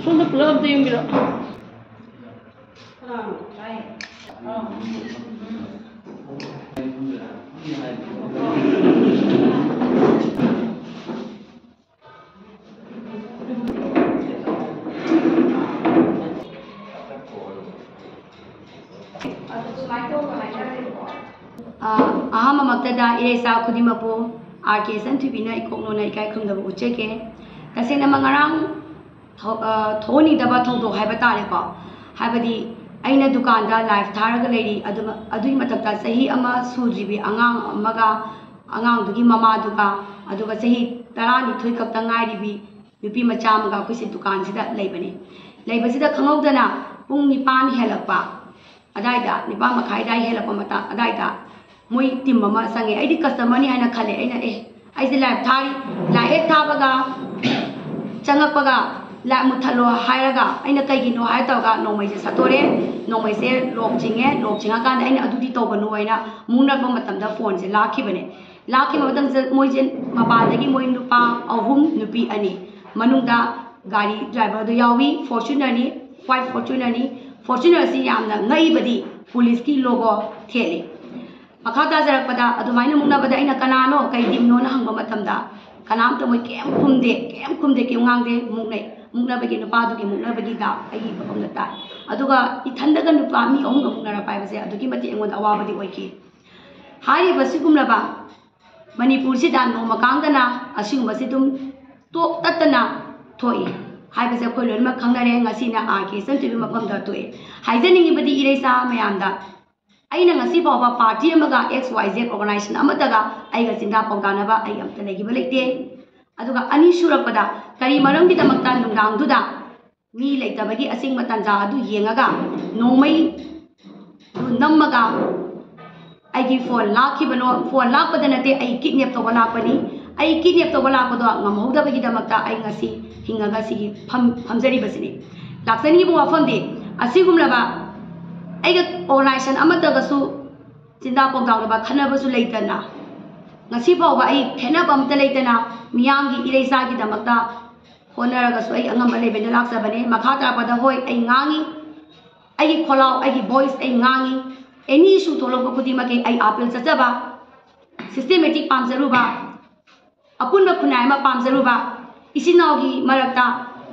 손도 불러도 용기라. Ahamamagtada iresa kudimapo RK Santubina ikokno na ikai khumdaba ucheke tasena mangarang thoni daba thodo haiba tare ko haibadi aina dukanda live tharaga leiri adui matakta sahi ama sujribi angang amaga angang dugi mama duga aduga sahi tarani thui kapta ngairibi nupi macha amaga kuisi dukan sida leibani leibasida khangawdana pung nipan helakpa adaida nipa makhai dai helakpa mata adaida moi tim mama sange ai di customer ni haina khale aina ai se live thari la ek thabaga changakpaga la muthalo hairaga aina kai gi no hai tawga nomai se satore nomai se lok chinga kan aina adudi tawbanu aina mungna ba matam da phone se lakhi matam moi je maba dagi moi nupa ahum nupi ani manungda gari driver do yawi Fortuner ni white Fortuner si yamna ngai badi police ki logo theli makata jarakpada adumaina mungnabada aina kanano kai dimno na hangba matamda kanam to moi kem khumde ke ngangde mungnabagi nupa dugi mungnabagi da ai bakomda ta aduga ithandaga nupa mi ohunga mungnara paibase adugi mati engon awabadi oiki hari basigumlaba manipur sida no makangdana asingba sidum to tatana thoi haibase khoi lolma khangnare ngasina ake santibi mapamda toe haijaningi badi ireisa mayamda aina ngasi bawa party amaga XYZ organization amadaga aiga sinda pawdanaba ai amta legi balite aduga ani surapada kari maramgi damakta nungdang duda mi leitabagi asing matanja adu yengaga nomai nammaga aigi phone lakpada nate ai kidnap to balapani ai kidnap to balapado ngamhodabagi damakta ai ngasi hingaga sigi phamjari basini laksani bu wafamdi asigumlaba aiga organization amadagasu jinda pawdawba khanabasu leitana ngasi bawba ai khenaba amta leitana miyamgi ireisa gi damakta honaragasu ai angamba lebena laksabane makhata pada hoi ai ngangi ai kholau ai voice ai ngangi any issue tholok kudi maki ai appeal chachaba systematic pamjaruba apunba khunai ma pamjaruba isinawgi marakta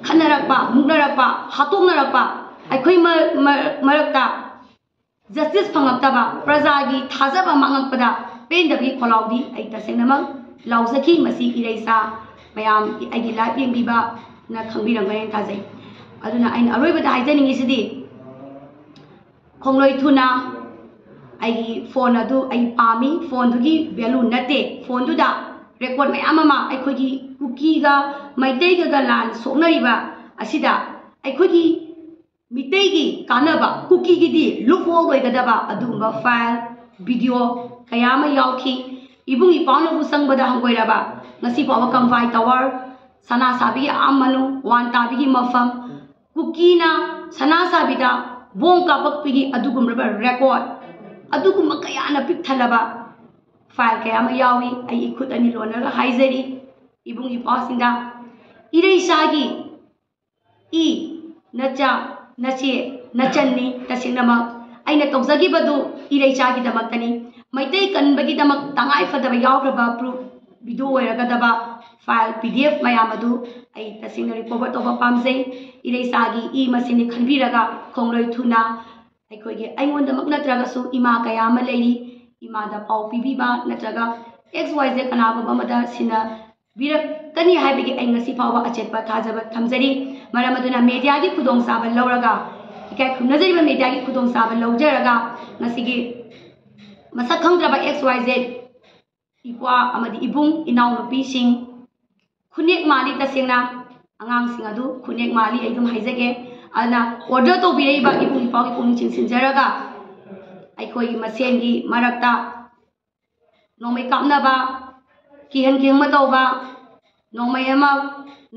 khanarakpa mugnarakpa hatoknarakpa aikhoi marakta justice pangaptaba prajagi thajaba mangakpada pendabi kholaudi ai tasenamang lausaki masi ireisa mayam aigi life yengbiba na khangbirangane thajai aduna aina aroibada haijaningi sidi khongloi thuna aigi phone adu ai pami phone dugi value nate phone duda record mayam ama aikhogi cookie ga maitei ga lan soknariba asida aikhogi mitegi kanaba cookie gidi loophole oigadaba adumba file video kayama yauki ibungi pawna bu sangbada hangoiraba ngasi pawa kamfai tower sana sabi amanu wan tabi gi mafam cookie na sana sabi da bong kapak pigi adugumba record adugumba kayana pikthalaba file kayama yawi ai ikhut ani lona haizari ibungi pasinda ireisagi I nacha nache nachanni tasinama aina tawjagi badu ireisa gi damaktani maitei kanbagi damak tangai fadaba yawraba proof video oiragadaba file PDF mayamadu ai tasina report over pamjai ireisa gi I masini khanbiraga khongloi thuna aikhoigi aingonda maknatraga su ima kayama leiri ima da pau pibiba natraga XYZ kanaba bamada sina birak kani haibigi ai ngasi fawa achetpa thajaba thamjari maramaduna media gi khudong saba lauraga ikai khunajariba media gi khudong saba laujaraga ngasigi masak khangdraba XYZ ipwa amadi ibung inaw nupi sing khunek mali tasengna angang sing adu khunek mali aidum haijage ana order to biraiba ibung ipwa gi pung ching sinjaraga aikhoi masengi marakta nomai kamnaba kihan ma tawba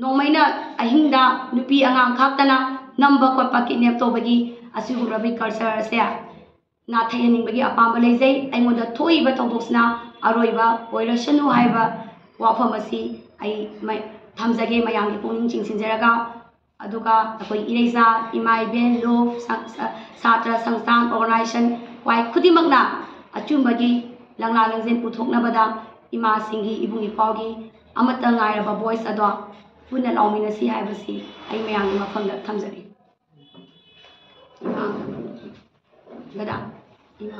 nomaina ahingda nupi angang khaktana namba khotpa kidnap tawbagi asugurabi culture se na thayaning bagi apamba leijai aingoda thoiba tawdoksna aroiba oirasanu haiba ꯋꯥꯐꯝ ꯑꯁꯤ ꯑꯩ ꯊꯝꯖꯒꯦ ꯃꯌꯥꯝꯒꯤ ꯄꯨꯛꯅꯤꯡ ꯆꯤꯡꯁꯤꯟꯖꯔꯒ ꯑꯗꯨꯒ ꯑꯩꯈꯣꯏ ꯏꯔꯩꯆꯥ ꯏꯃꯥ ꯏꯕꯦꯟ ꯂꯣ ꯁꯥꯇ꯭ꯔ ꯁꯪꯁꯊꯥꯟ ꯑꯣꯔꯒꯅꯥꯏꯖꯦꯁꯟ ꯋꯥꯏ ꯈꯨꯗꯤꯡꯃꯛꯅ ꯑꯆꯨꯝꯕꯒꯤ ꯂꯪꯂꯥ ꯂꯪꯖꯦꯜ ꯄꯨꯊꯣꯛꯅꯕꯗ ꯏꯃꯥꯁꯤꯡꯒꯤ ꯏꯕꯨꯡ ꯏꯄ꯭ꯋꯥꯒꯤ ꯑꯃꯠꯇ ꯉꯥꯏꯔꯕ ꯚꯣꯏꯁ ꯑꯗꯣ ꯄꯨꯟꯅ ꯂꯥꯎꯃꯤꯟꯅꯁꯤ ꯍꯥꯏꯕꯁꯤ ꯑꯩ ꯃꯌꯥꯝꯒꯤ ꯃꯐꯝꯗ ꯊꯝꯖꯔꯤ ꯏꯃꯥ ꯗꯗꯥ ꯏꯃꯥ